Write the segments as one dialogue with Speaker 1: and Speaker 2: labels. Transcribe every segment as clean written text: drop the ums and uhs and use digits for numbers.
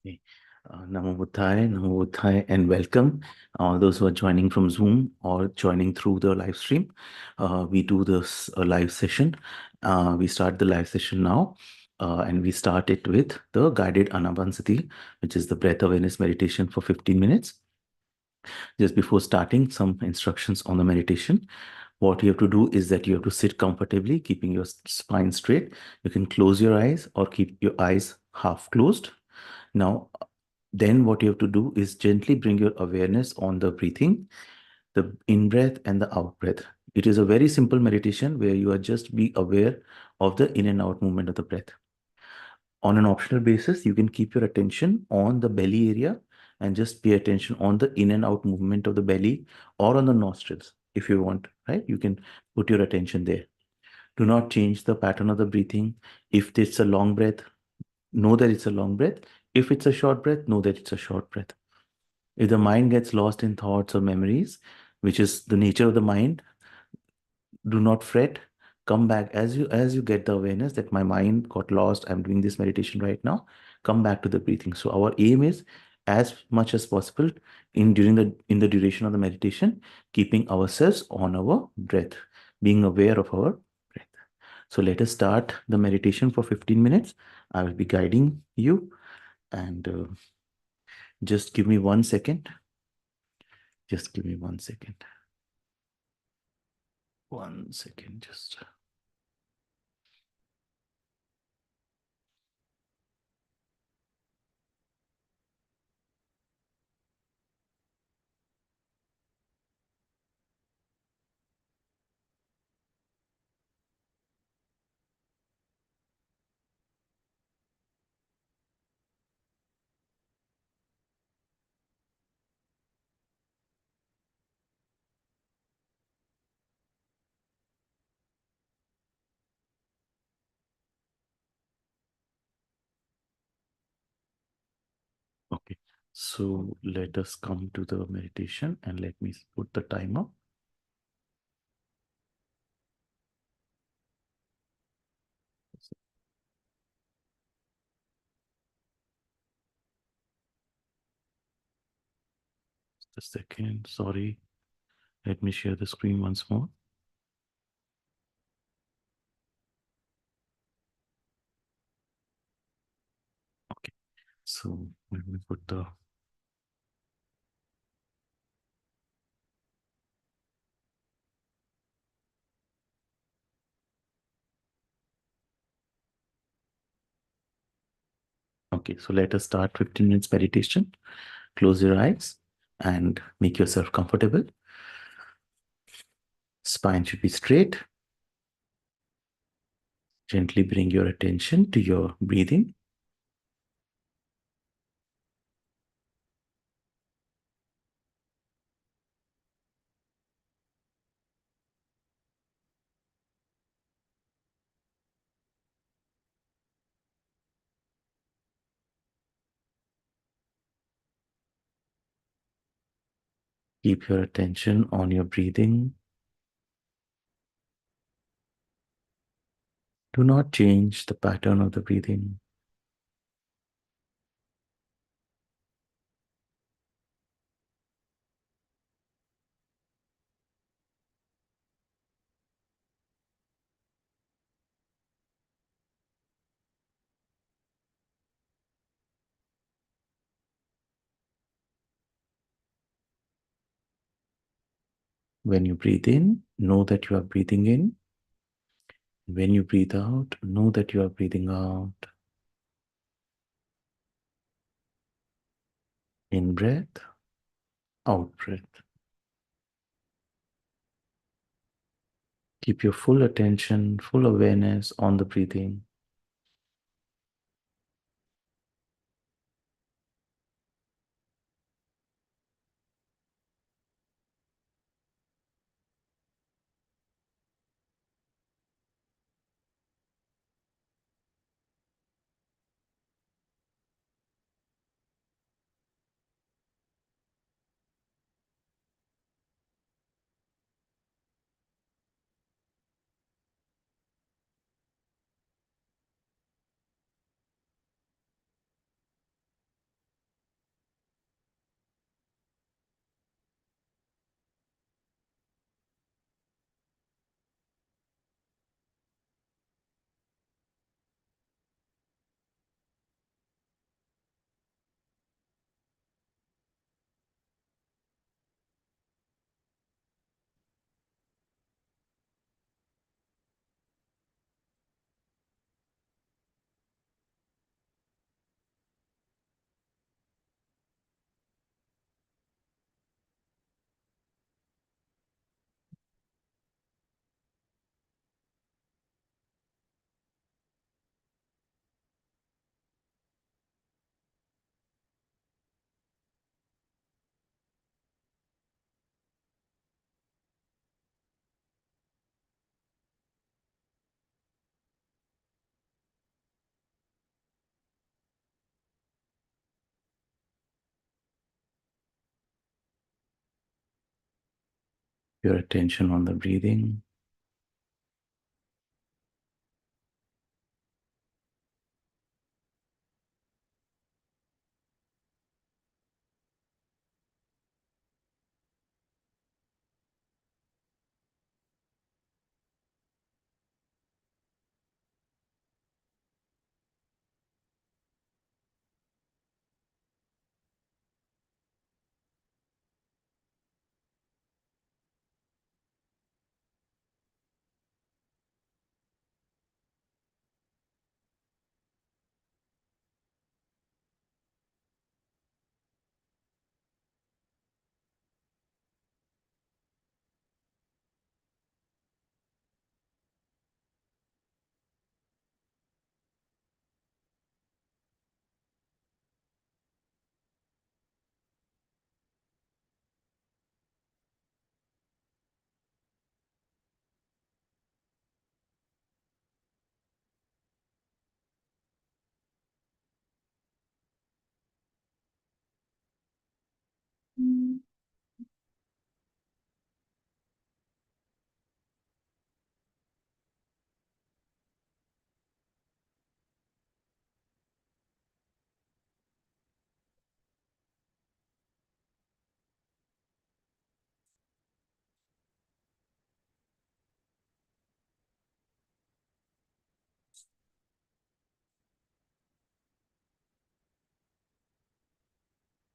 Speaker 1: Okay. Namo Buddhaya, and welcome all those who are joining from Zoom or joining through the live stream. We do this live session. We start the live session now, and we start it with the guided Anapanasati, which is the breath awareness meditation for 15 minutes. Just before starting, some instructions on the meditation. What you have to do is that you have to sit comfortably, keeping your spine straight. You can close your eyes or keep your eyes half closed. Now, then what you have to do is gently bring your awareness on the breathing, the in breath and the out breath. It is a very simple meditation where you are just be aware of the in and out movement of the breath. On an optional basis, you can keep your attention on the belly area and just pay attention on the in and out movement of the belly or on the nostrils if you want, right? You can put your attention there. Do not change the pattern of the breathing. If it's a long breath, know that it's a long breath. If it's a short breath, know that it's a short breath. If the mind gets lost in thoughts or memories, which is the nature of the mind, do not fret. Come back as you get the awareness that my mind got lost. I'm doing this meditation right now. Come back to the breathing. So our aim is as much as possible in the duration of the meditation, keeping ourselves on our breath, being aware of our breath. So let us start the meditation for 15 minutes. I will be guiding you, and just give me 1 second. Just give me 1 second. 1 second, just. Okay. So let us come to the meditation and let me put the timer. Just a second. Sorry. Let me share the screen once more. Okay. So let me put the. Okay. So let us start 15 minutes meditation. Close your eyes and make yourself comfortable. Spine should be straight. Gently bring your attention to your breathing. Keep your attention on your breathing. Do not change the pattern of the breathing. When you breathe in, know that you are breathing in. When you breathe out, know that you are breathing out. In breath, out breath. Keep your full attention, full awareness on the breathing. your attention on the breathing.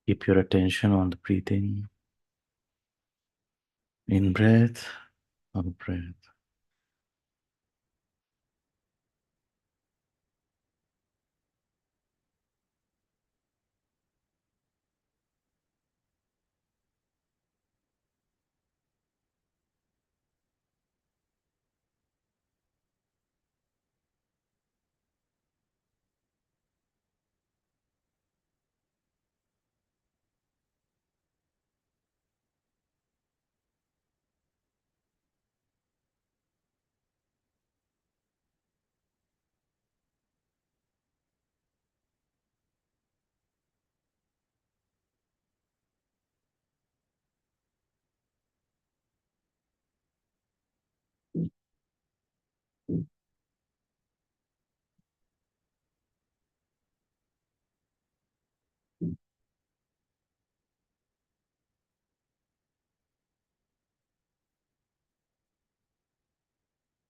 Speaker 1: Keep your attention on the breathing. In breath, out breath.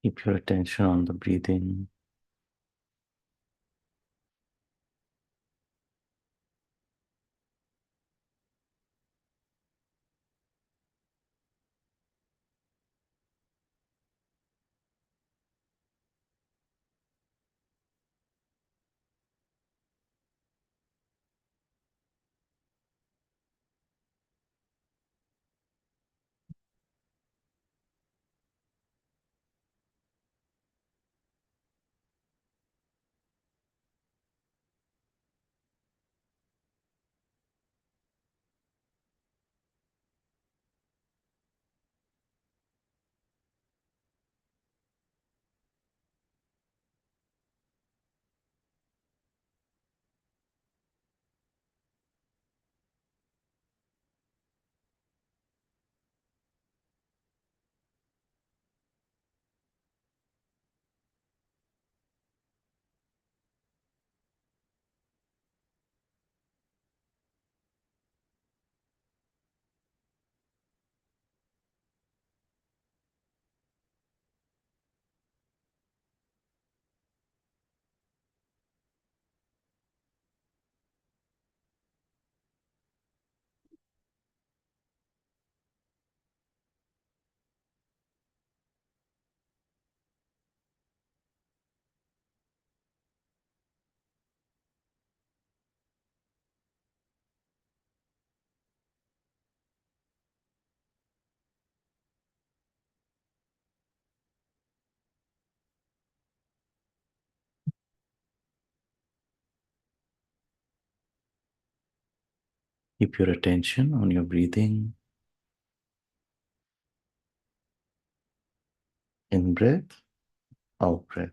Speaker 1: Keep your attention on the breathing. Keep your attention on your breathing. In breath, out breath.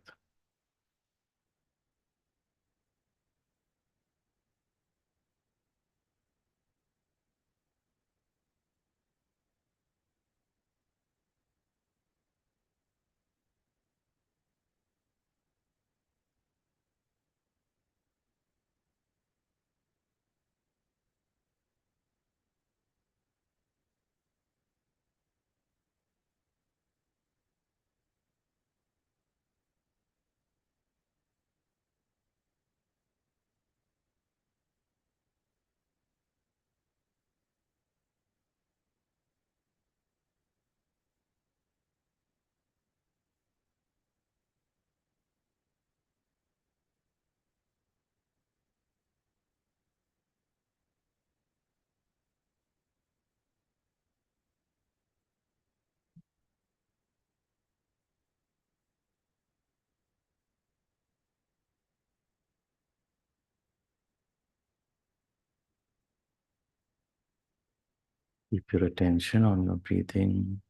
Speaker 1: Keep your attention on your breathing.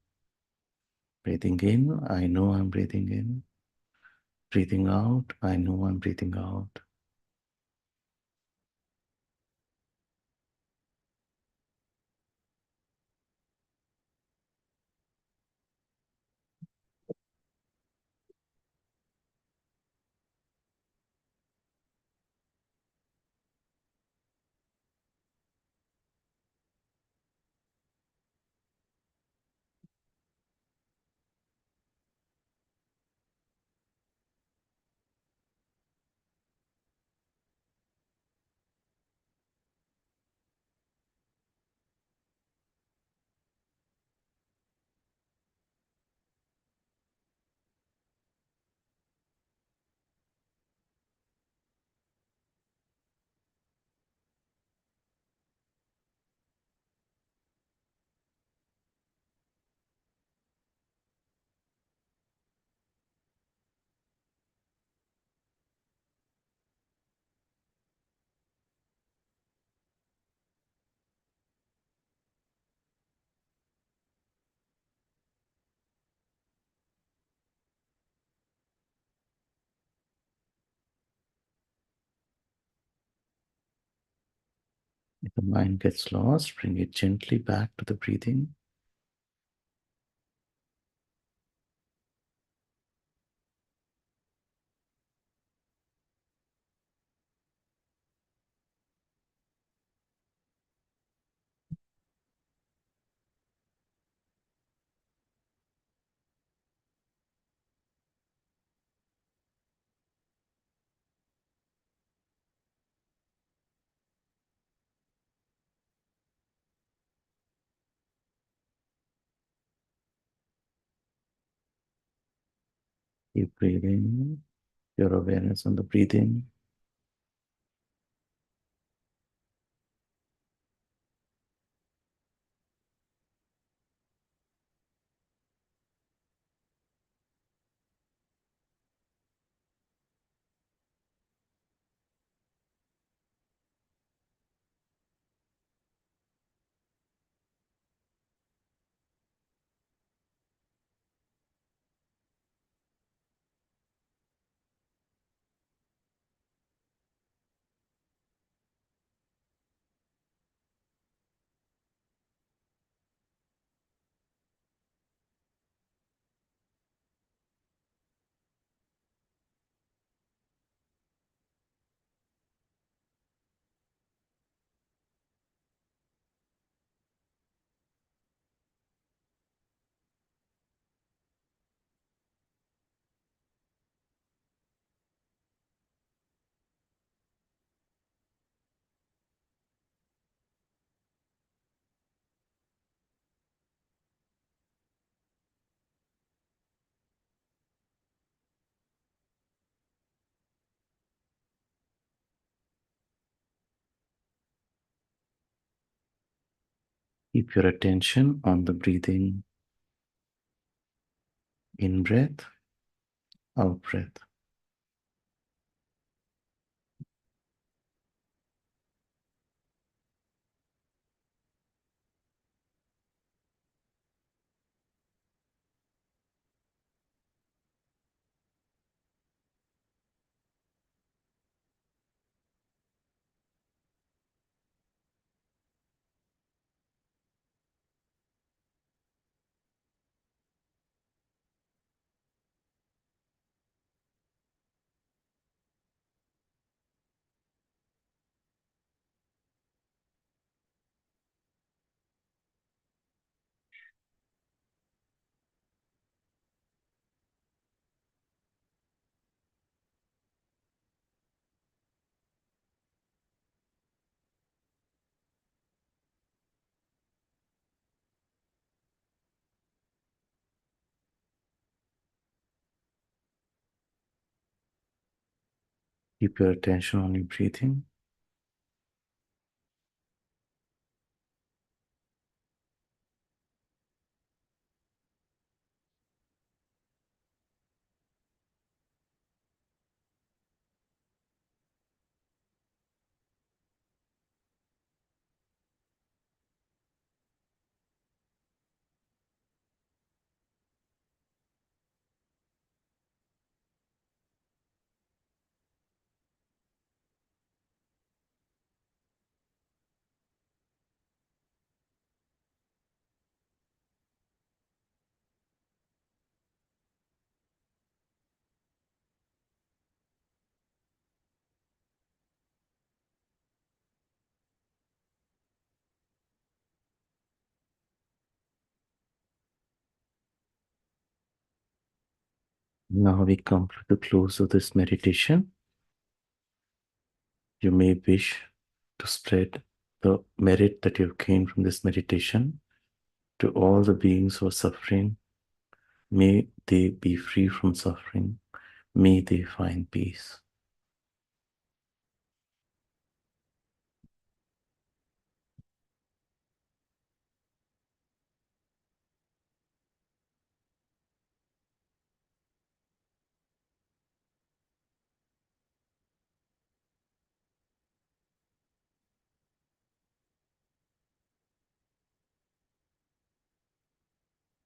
Speaker 1: Breathing in, I know I'm breathing in. Breathing out, I know I'm breathing out. If the mind gets lost, bring it gently back to the breathing. Keep breathing, your awareness on the breathing. Keep your attention on the breathing. In breath, out breath. Keep your attention on your breathing. Now we come to the close of this meditation. You may wish to spread the merit that you've gained from this meditation to all the beings who are suffering. May they be free from suffering. May they find peace.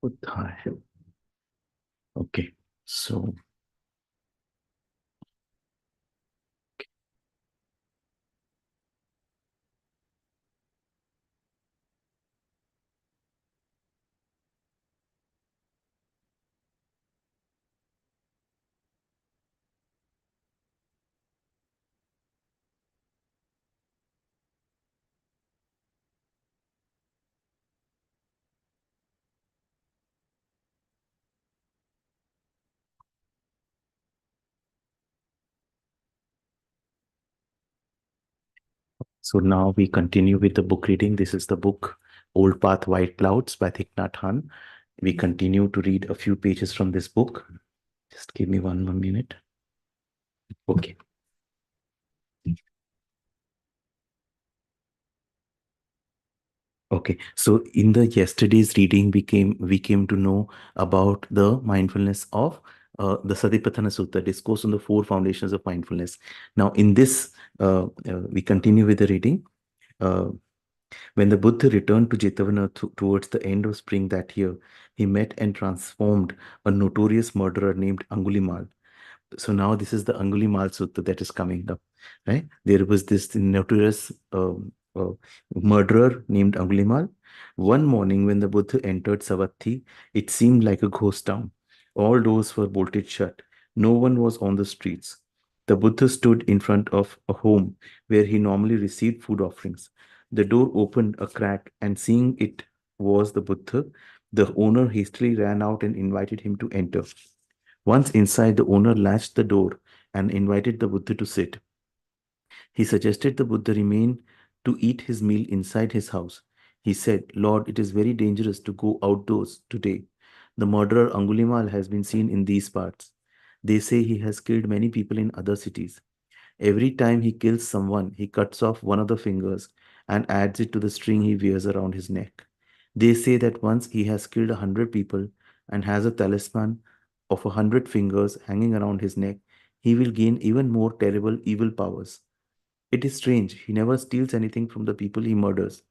Speaker 1: Buddhaya. Okay, so now we continue with the book reading. This is the book Old Path, White Clouds by Thich Nhat Hanh. We continue to read a few pages from this book. Just give me one more minute. Okay. Okay, so in the yesterday's reading, we came to know about the mindfulness of the Satipatthana Sutta, discourse on the four foundations of mindfulness. Now, in this, we continue with the reading. Uh, when the Buddha returned to Jetavana towards the end of spring that year, he met and transformed a notorious murderer named Angulimal. So now this is the Angulimal Sutta that is coming up, right? There was this notorious murderer named Angulimal. One morning when the Buddha entered Savatthi, it seemed like a ghost town. All doors were bolted shut. No one was on the streets. The Buddha stood in front of a home where he normally received food offerings. The door opened a crack, and seeing it was the Buddha, the owner hastily ran out and invited him to enter. Once inside, the owner latched the door and invited the Buddha to sit. He suggested the Buddha remain to eat his meal inside his house. He said, Lord, it is very dangerous to go outdoors today. The murderer Angulimal has been seen in these parts. They say he has killed many people in other cities. Every time he kills someone, he cuts off one of the fingers and adds it to the string he wears around his neck. They say that once he has killed 100 people and has a talisman of 100 fingers hanging around his neck, he will gain even more terrible evil powers. It is strange, he never steals anything from the people he murders.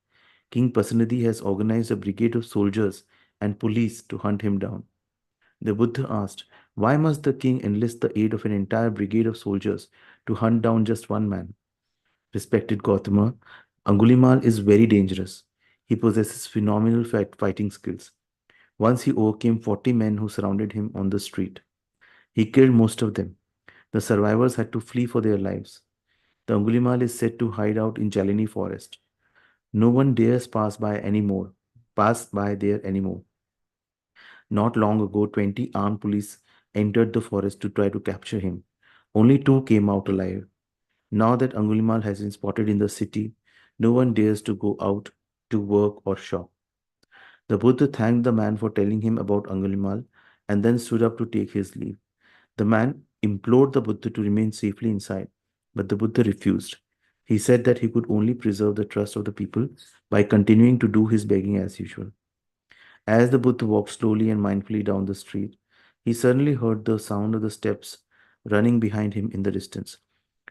Speaker 1: King Pasenadi has organized a brigade of soldiers and police to hunt him down. The Buddha asked, why must the king enlist the aid of an entire brigade of soldiers to hunt down just one man? Respected Gautama, Angulimal is very dangerous. He possesses phenomenal fighting skills. Once he overcame 40 men who surrounded him on the street. He killed most of them. The survivors had to flee for their lives. The Angulimal is said to hide out in Jalini forest. No one dares pass by there anymore. Not long ago, 20 armed police entered the forest to try to capture him. Only two came out alive. Now that Angulimal has been spotted in the city, no one dares to go out to work or shop. The Buddha thanked the man for telling him about Angulimal and then stood up to take his leave. The man implored the Buddha to remain safely inside, but the Buddha refused. He said that he could only preserve the trust of the people by continuing to do his begging as usual. As the Buddha walked slowly and mindfully down the street, he suddenly heard the sound of the steps running behind him in the distance.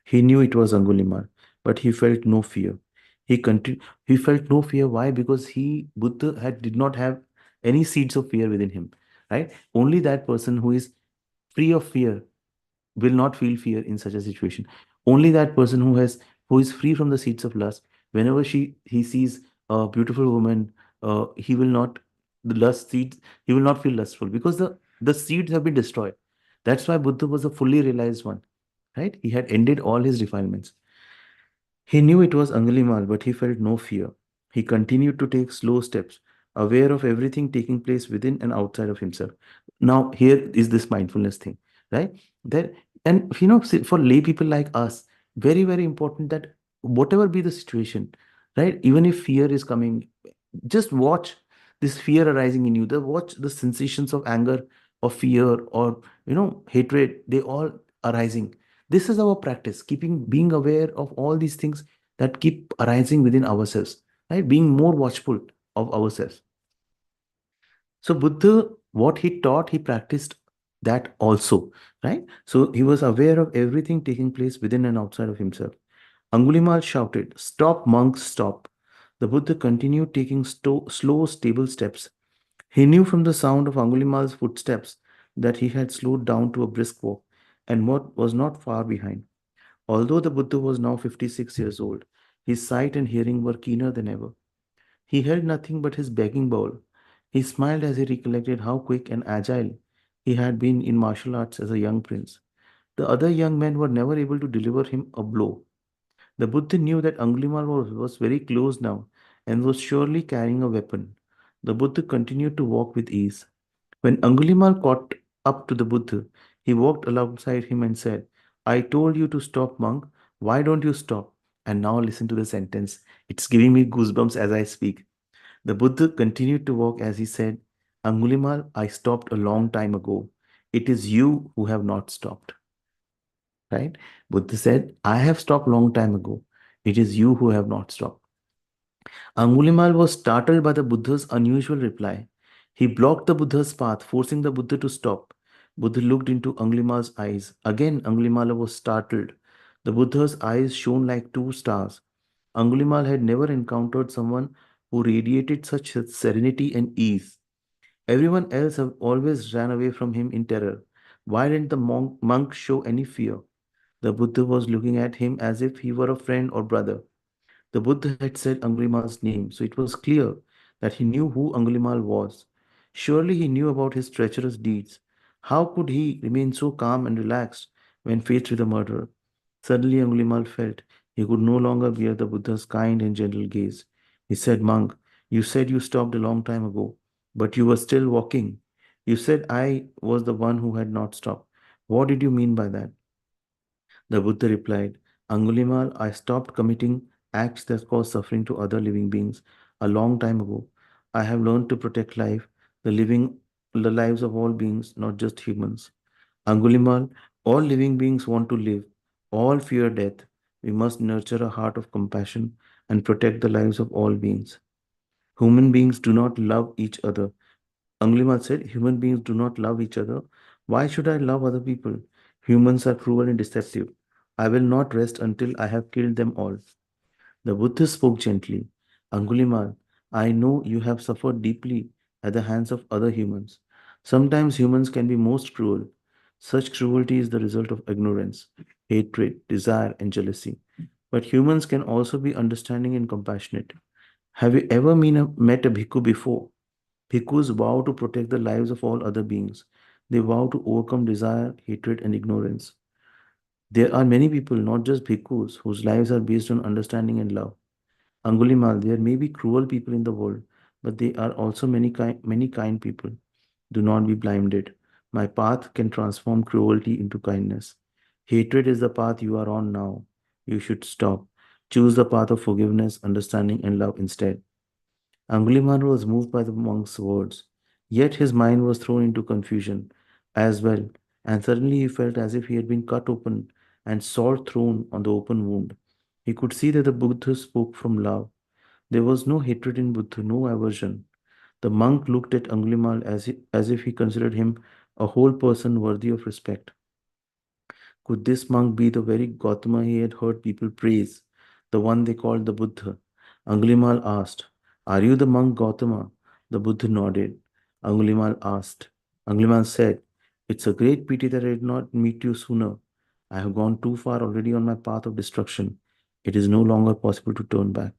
Speaker 1: He knew it was Angulimal, but he felt no fear. He felt no fear. Why? Because Buddha, did not have any seeds of fear within him. Right? Only that person who is free of fear will not feel fear in such a situation. Only that person who is free from the seeds of lust, whenever he sees a beautiful woman, he will not the lust seeds. He will not feel lustful because the seeds have been destroyed. That's why Buddha was a fully realized one. Right? He had ended all his defilements. He knew it was Angulimal, but he felt no fear. He continued to take slow steps, aware of everything taking place within and outside of himself. Now, here is this mindfulness thing. right? That, and for lay people like us, very, very important that whatever be the situation, right? Even if fear is coming, just watch this fear arising in you. The watch the sensations of anger or fear or hatred. They all arising. This is our practice, keeping being aware of all these things that keep arising within ourselves, right? Being more watchful of ourselves. So Buddha, what he taught, he practiced that also, right? So he was aware of everything taking place within and outside of himself. Angulimal shouted, "Stop, monks, stop." The Buddha continued taking slow, stable steps. He knew from the sound of Angulimal's footsteps that he had slowed down to a brisk walk and what was not far behind. Although the Buddha was now 56 years old, his sight and hearing were keener than ever. He held nothing but his begging bowl. He smiled as he recollected how quick and agile he had been in martial arts as a young prince. The other young men were never able to deliver him a blow. The Buddha knew that Angulimal was very close now and was surely carrying a weapon. The Buddha continued to walk with ease. When Angulimal caught up to the Buddha, he walked alongside him and said, "I told you to stop, monk. Why don't you stop?" And now listen to the sentence. It's giving me goosebumps as I speak. The Buddha continued to walk as he said, "Angulimal, I stopped a long time ago. It is you who have not stopped." Right? Buddha said, "I have stopped long time ago. It is you who have not stopped." Angulimal was startled by the Buddha's unusual reply. He blocked the Buddha's path, forcing the Buddha to stop. Buddha looked into Angulimal's eyes. Again, Angulimala was startled. The Buddha's eyes shone like two stars. Angulimal had never encountered someone who radiated such serenity and ease. Everyone else have always ran away from him in terror. Why didn't the monk show any fear? The Buddha was looking at him as if he were a friend or brother. The Buddha had said Angulimal's name, so it was clear that he knew who Angulimal was. Surely he knew about his treacherous deeds. How could he remain so calm and relaxed when faced with a murderer? Suddenly Angulimal felt he could no longer bear the Buddha's kind and gentle gaze. He said, "Monk, you said you stopped a long time ago, but you were still walking. You said I was the one who had not stopped. What did you mean by that?" The Buddha replied, "Angulimal, I stopped committing acts that cause suffering to other living beings a long time ago. I have learned to protect life, the lives of all beings, not just humans. Angulimal, all living beings want to live. All fear death. We must nurture a heart of compassion and protect the lives of all beings. Human beings do not love each other." Angulimal said, "Human beings do not love each other. Why should I love other people? Humans are cruel and deceptive. I will not rest until I have killed them all." The Buddha spoke gently. "Angulimal, I know you have suffered deeply at the hands of other humans. Sometimes humans can be most cruel. Such cruelty is the result of ignorance, hatred, desire, and jealousy. But humans can also be understanding and compassionate. Have you ever met a bhikkhu before? Bhikkhus vow to protect the lives of all other beings. They vow to overcome desire, hatred, and ignorance. There are many people, not just bhikkhus, whose lives are based on understanding and love. Angulimal, there may be cruel people in the world, but there are also many kind people. Do not be blinded. My path can transform cruelty into kindness. Hatred is the path you are on now. You should stop. Choose the path of forgiveness, understanding, and love instead. Angulimal was moved by the monk's words, yet his mind was thrown into confusion as well, and suddenly he felt as if he had been cut open and salt thrown on the open wound. He could see that the Buddha spoke from love. There was no hatred in Buddha, no aversion. The monk looked at Angulimal as if he considered him a whole person worthy of respect. Could this monk be the very Gautama he had heard people praise, the one they called the Buddha? Angulimal asked, "Are you the monk Gautama?" The Buddha nodded. Angulimal asked. Angulimal said, "It's a great pity that I did not meet you sooner. I have gone too far already on my path of destruction. It is no longer possible to turn back."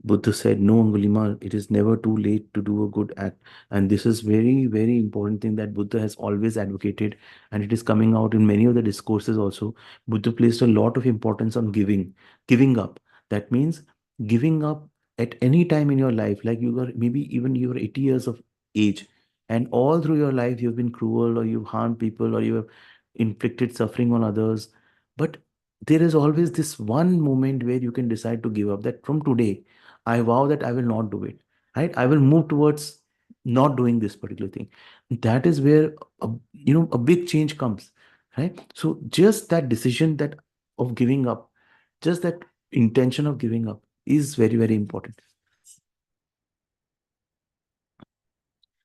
Speaker 1: Buddha said, "No, Angulimal, it is never too late to do a good act." And this is very, very important thing that Buddha has always advocated, and it is coming out in many of the discourses also. Buddha placed a lot of importance on giving up. That means giving up at any time in your life, like you are maybe even you are 80 years of age. and all through your life you've been cruel, or you've harmed people, or you have inflicted suffering on others. But there is always this one moment where you can decide to give up, that from today I vow that I will not do it, right? I will move towards not doing this particular thing. That is where a big change comes, right? So just that decision, that of giving up, just that intention of giving up is very, very important.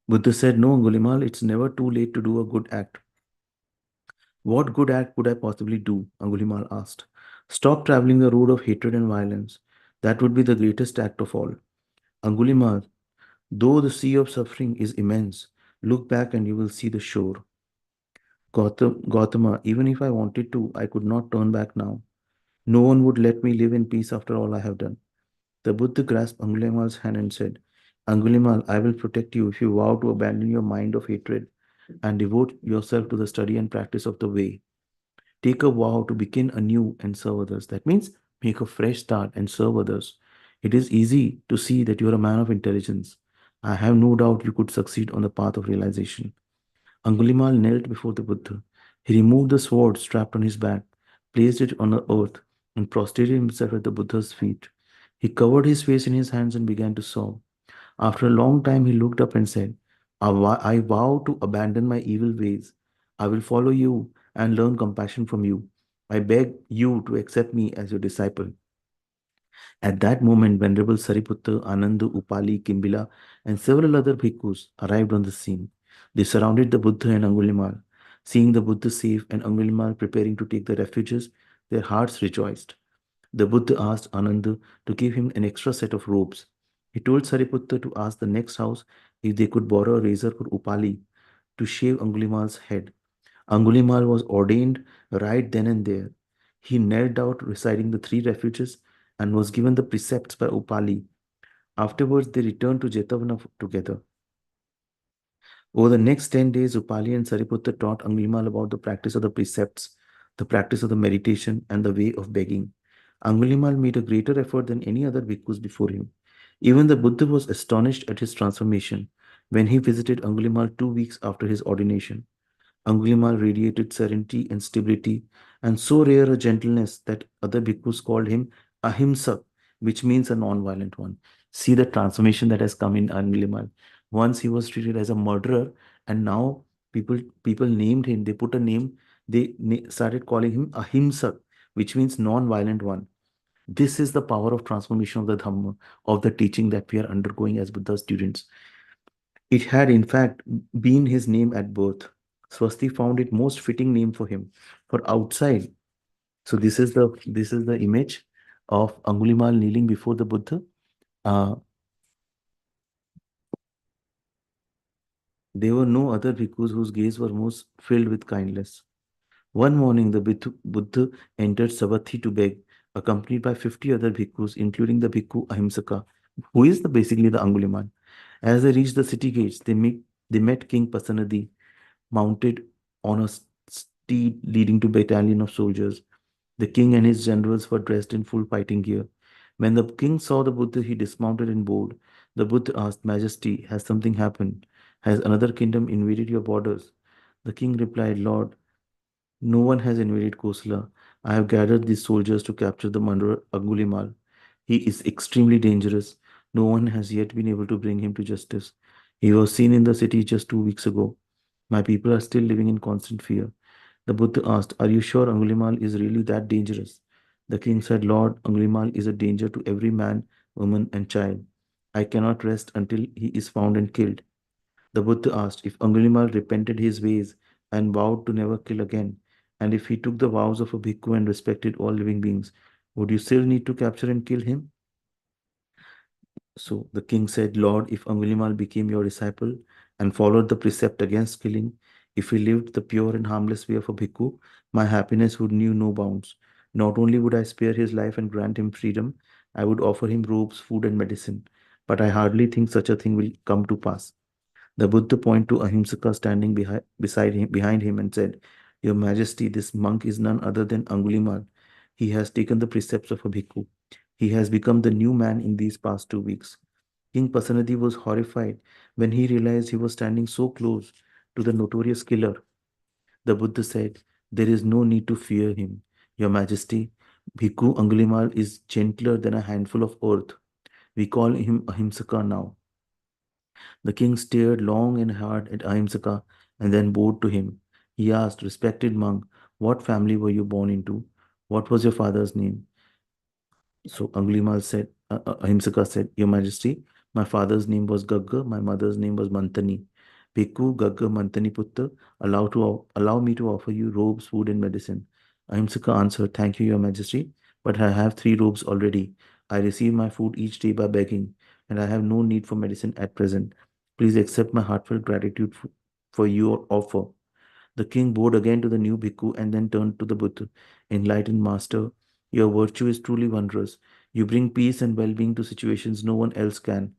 Speaker 1: Buddha said, "No, Angulimal, it's never too late to do a good act." "What good act could I possibly do?" Angulimal asked. "Stop traveling the road of hatred and violence. That would be the greatest act of all." Angulimal, though the sea of suffering is immense, look back and you will see the shore. Gautama, even if I wanted to, I could not turn back now. No one would let me live in peace after all I have done. The Buddha grasped Angulimal's hand and said, "Angulimal, I will protect you if you vow to abandon your mind of hatred and devote yourself to the study and practice of the way. Take a vow to begin anew and serve others." That means make a fresh start and serve others. It is easy to see that you are a man of intelligence. I have no doubt you could succeed on the path of realization. Angulimal knelt before the Buddha. He removed the sword strapped on his back, placed it on the earth, and prostrated himself at the Buddha's feet. He covered his face in his hands and began to sob. After a long time, he looked up and said, I vow to abandon my evil ways. I will follow you and learn compassion from you. I beg you to accept me as your disciple." At that moment, Venerable Sariputta, Ananda, Upali, Kimbila, and several other bhikkhus arrived on the scene. They surrounded the Buddha and Angulimal. Seeing the Buddha safe and Angulimal preparing to take the refuges, their hearts rejoiced. The Buddha asked Ananda to give him an extra set of robes. He told Sariputta to ask the next house if they could borrow a razor for Upali to shave Angulimal's head. Angulimal was ordained right then and there. He knelt out reciting the three refuges and was given the precepts by Upali. Afterwards, they returned to Jetavana together. Over the next 10 days, Upali and Sariputta taught Angulimal about the practice of the precepts, the practice of the meditation, and the way of begging. Angulimal made a greater effort than any other bhikkhus before him. Even the Buddha was astonished at his transformation when he visited Angulimal 2 weeks after his ordination. Angulimal radiated serenity and stability, and so rare a gentleness that other bhikkhus called him Ahimsa, which means a non-violent one. See the transformation that has come in Angulimal. Once he was treated as a murderer, and now people named him. They put a name. They started calling him Ahimsa, which means non-violent one. This is the power of transformation of the Dhamma, of the teaching that we are undergoing as Buddha students. It had, in fact, been his name at birth. Swasti found it most fitting name for him. For outside, so this is the image of Angulimal kneeling before the Buddha. Uh, there were no other bhikkhus whose gaze were most filled with kindness. One morning, the Buddha entered Savatthi to beg, accompanied by 50 other bhikkhus, including the bhikkhu Ahimsaka, who is basically the Angulimal. As they reached the city gates, they met King Pasanadi, mounted on a steed leading to battalion of soldiers. The king and his generals were dressed in full fighting gear. When the king saw the Buddha, he dismounted and bowed. The Buddha asked, "Majesty, has something happened? Has another kingdom invaded your borders?" The king replied, "Lord, no one has invaded Kosala. I have gathered these soldiers to capture the murderer Angulimal. He is extremely dangerous. No one has yet been able to bring him to justice. He was seen in the city just 2 weeks ago. My people are still living in constant fear." The Buddha asked, "Are you sure Angulimal is really that dangerous?" The king said, "Lord, Angulimal is a danger to every man, woman, and child. I cannot rest until he is found and killed." The Buddha asked, "If Angulimal repented his ways and vowed to never kill again, and if he took the vows of a bhikkhu and respected all living beings, would you still need to capture and kill him?" So the king said, "Lord, if Angulimal became your disciple and followed the precept against killing, if he lived the pure and harmless way of a bhikkhu, my happiness would knew no bounds. Not only would I spare his life and grant him freedom, I would offer him robes, food, and medicine. But I hardly think such a thing will come to pass." The Buddha pointed to Ahimsaka standing behind him and said, "Your Majesty, this monk is none other than Angulimal. He has taken the precepts of a bhikkhu. He has become the new man in these past 2 weeks. King Pasenadi was horrified when he realized he was standing so close to the notorious killer. The Buddha said, "There is no need to fear him. Your Majesty, Bhikkhu Angulimal is gentler than a handful of earth. We call him Ahimsaka now." The king stared long and hard at Ahimsaka and then bowed to him. He asked, "Respected monk, what family were you born into? What was your father's name?" So Ahimsaka said, "Your Majesty, my father's name was Gagga, my mother's name was Mantani. Bhikkhu Gagga Mantani Putta, allow me to offer you robes, food, and medicine." Ahimsaka answered, "Thank you, Your Majesty, but I have 3 robes already. I receive my food each day by begging, and I have no need for medicine at present. Please accept my heartfelt gratitude for your offer." The king bowed again to the new bhikkhu and then turned to the Buddha. "Enlightened master, your virtue is truly wondrous. You bring peace and well being to situations no one else can.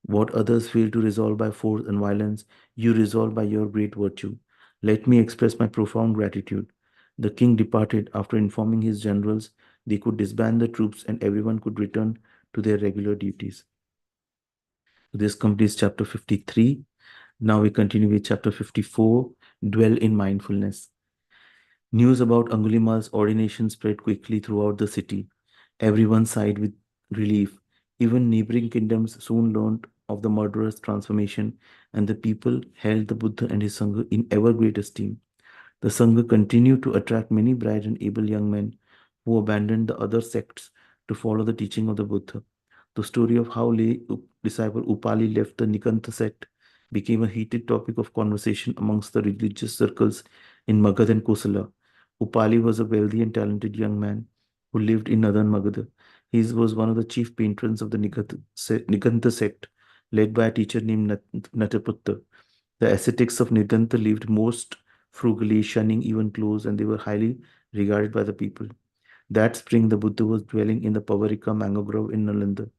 Speaker 1: What others fail to resolve by force and violence, you resolve by your great virtue. Let me express my profound gratitude." The king departed after informing his generals they could disband the troops and everyone could return to their regular duties. This completes chapter 53. Now we continue with chapter 54, Dwell in Mindfulness. News about Angulimal's ordination spread quickly throughout the city. Everyone sighed with relief. Even neighboring kingdoms soon learned of the murderous transformation, and the people held the Buddha and his Sangha in ever great esteem. The Sangha continued to attract many bright and able young men who abandoned the other sects to follow the teaching of the Buddha. The story of how lay disciple Upali left the Nikanta sect became a heated topic of conversation amongst the religious circles in Magad and Kosala. Upali was a wealthy and talented young man who lived in northern Magad. He was one of the chief patrons of the Nikanta sect, led by a teacher named Nataputta. The ascetics of Niganta lived most frugally, shunning even clothes, and they were highly regarded by the people. That spring, the Buddha was dwelling in the Pavarika mango grove in Nalanda.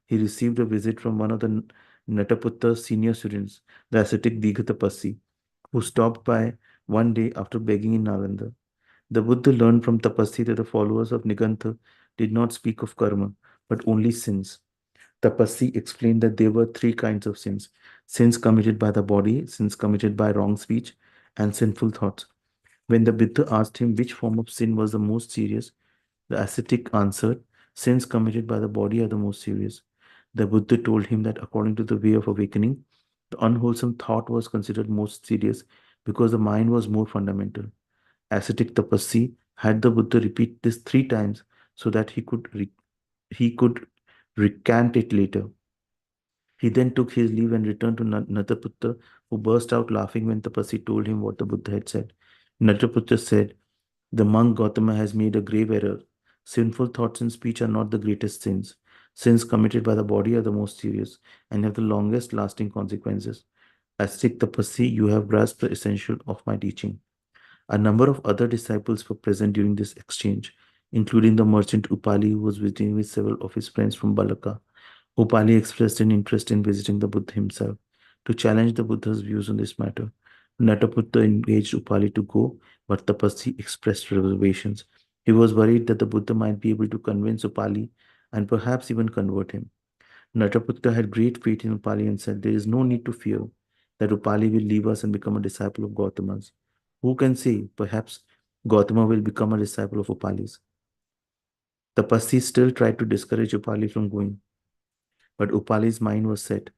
Speaker 1: He received a visit from one of the Nataputta's senior students, the ascetic Digatapassi, who stopped by one day after begging in Nalanda. The Buddha learned from Tapassi that the followers of Nigantha did not speak of karma, but only sins. Tapassi explained that there were 3 kinds of sins: sins committed by the body, sins committed by wrong speech, and sinful thoughts. When the Buddha asked him which form of sin was the most serious, the ascetic answered, "Sins committed by the body are the most serious." The Buddha told him that according to the way of awakening, the unwholesome thought was considered most serious because the mind was more fundamental. Ascetic Tapassi had the Buddha repeat this 3 times so that he could recant it later. He then took his leave and returned to Nataputta, who burst out laughing when Tapassi told him what the Buddha had said. Nataputta said, "The monk Gautama has made a grave error. Sinful thoughts and speech are not the greatest sins. Sins committed by the body are the most serious and have the longest lasting consequences. Ascetic Tapassi, you have grasped the essential of my teaching." A number of other disciples were present during this exchange, including the merchant Upali, who was visiting with several of his friends from Balaka. Upali expressed an interest in visiting the Buddha himself to challenge the Buddha's views on this matter. Nataputta engaged Upali to go, but Tapassi expressed reservations. He was worried that the Buddha might be able to convince Upali and perhaps even convert him. Nataputta had great faith in Upali and said, "There is no need to fear that Upali will leave us and become a disciple of Gautama's. Who can say, perhaps Gautama will become a disciple of Upali's." Tapassi still tried to discourage Upali from going, but Upali's mind was set.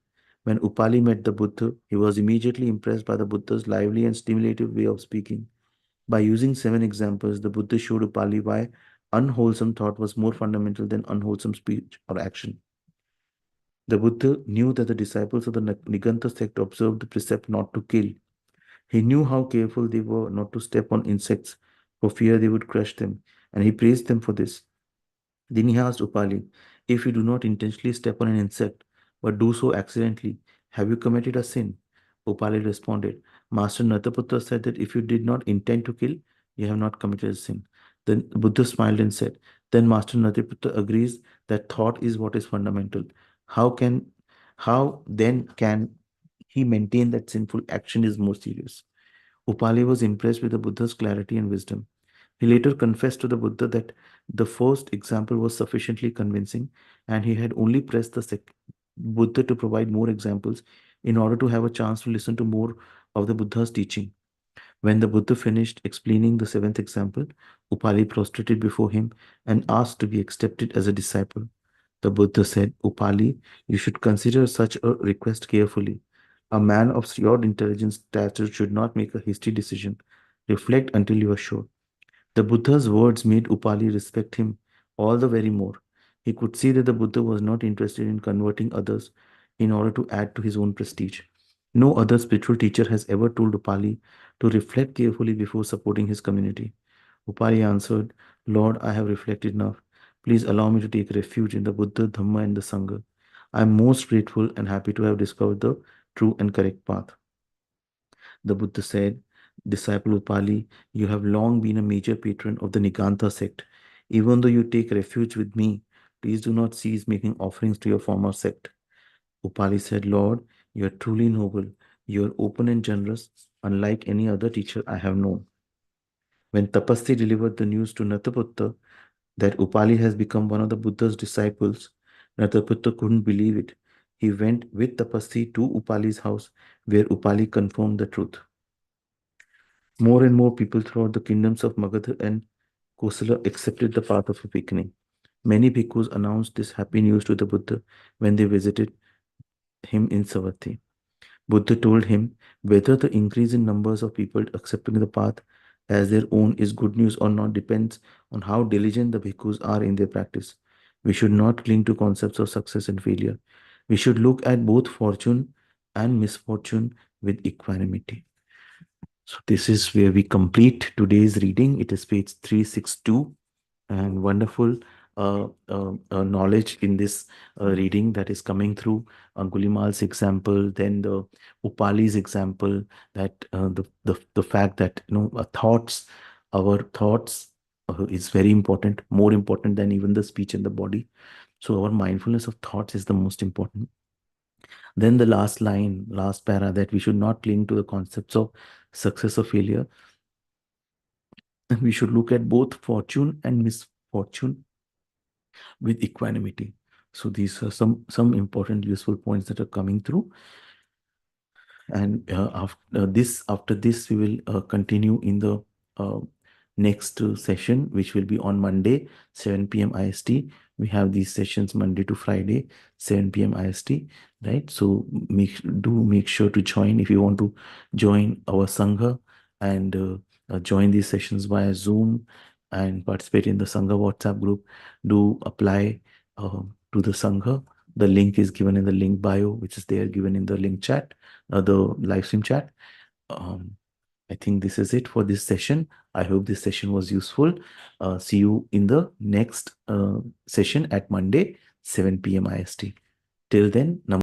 Speaker 1: When Upali met the Buddha, he was immediately impressed by the Buddha's lively and stimulative way of speaking. By using 7 examples, the Buddha showed Upali why unwholesome thought was more fundamental than unwholesome speech or action. The Buddha knew that the disciples of the Niganta sect observed the precept not to kill. He knew how careful they were not to step on insects for fear they would crush them, and he praised them for this. Then he asked Upali, "If you do not intentionally step on an insect, but do so accidentally, have you committed a sin?" Upali responded, "Master Nataputta said that if you did not intend to kill, you have not committed a sin." Then the Buddha smiled and said, "Then Master Nataputta agrees that thought is what is fundamental. How can, how then can he maintain that sinful action is more serious?" Upali was impressed with the Buddha's clarity and wisdom. He later confessed to the Buddha that the first example was sufficiently convincing and he had only pressed Buddha to provide more examples in order to have a chance to listen to more of the Buddha's teaching. When the Buddha finished explaining the seventh example, Upali prostrated before him and asked to be accepted as a disciple. The Buddha said, Upali, you should consider such a request carefully. A man of your intelligence stature should not make a hasty decision. Reflect until you are sure. The Buddha's words made Upali respect him all the very more. He could see that the Buddha was not interested in converting others in order to add to his own prestige. No other spiritual teacher has ever told Upali to reflect carefully before supporting his community. Upali answered, Lord, I have reflected enough. Please allow me to take refuge in the Buddha, Dhamma, and the Sangha. I am most grateful and happy to have discovered the true and correct path. The Buddha said, Disciple Upali, you have long been a major patron of the Nikanta sect. Even though you take refuge with me, please do not cease making offerings to your former sect. Upali said, Lord, you are truly noble. You are open and generous, unlike any other teacher I have known. When Tapasya delivered the news to Nataputta that Upali has become one of the Buddha's disciples, Nataputta couldn't believe it. He went with Tapasya to Upali's house, where Upali confirmed the truth. More and more people throughout the kingdoms of Magadha and Kosala accepted the path of awakening. Many bhikkhus announced this happy news to the Buddha when they visited him in Savatthi. Buddha told him whether the increase in numbers of people accepting the path as their own is good news or not depends on how diligent the bhikkhus are in their practice. We should not cling to concepts of success and failure. We should look at both fortune and misfortune with equanimity. So this is where we complete today's reading. It is page 362, and wonderful knowledge in this reading that is coming through Angulimal's example, then the Upali's example, that the fact that our thoughts is very important, more important than even the speech and the body. So our mindfulness of thoughts is the most important. Then the last line, last para, that we should not cling to the concepts of success or failure. And we should look at both fortune and misfortune with equanimity. So these are some important useful points that are coming through. And after this, we will continue in the uh, next session, which will be on Monday, 7 p.m. IST. We have these sessions Monday to Friday, 7 p.m. IST, right? So make sure to join if you want to join our sangha, and join these sessions via Zoom and participate in the sangha WhatsApp group. Do apply to the sangha. The link is given in the link bio, which is there given in the link chat, the live stream chat. Um, I think this is it for this session. I hope this session was useful. See you in the next session at Monday, 7 p.m. IST. Till then,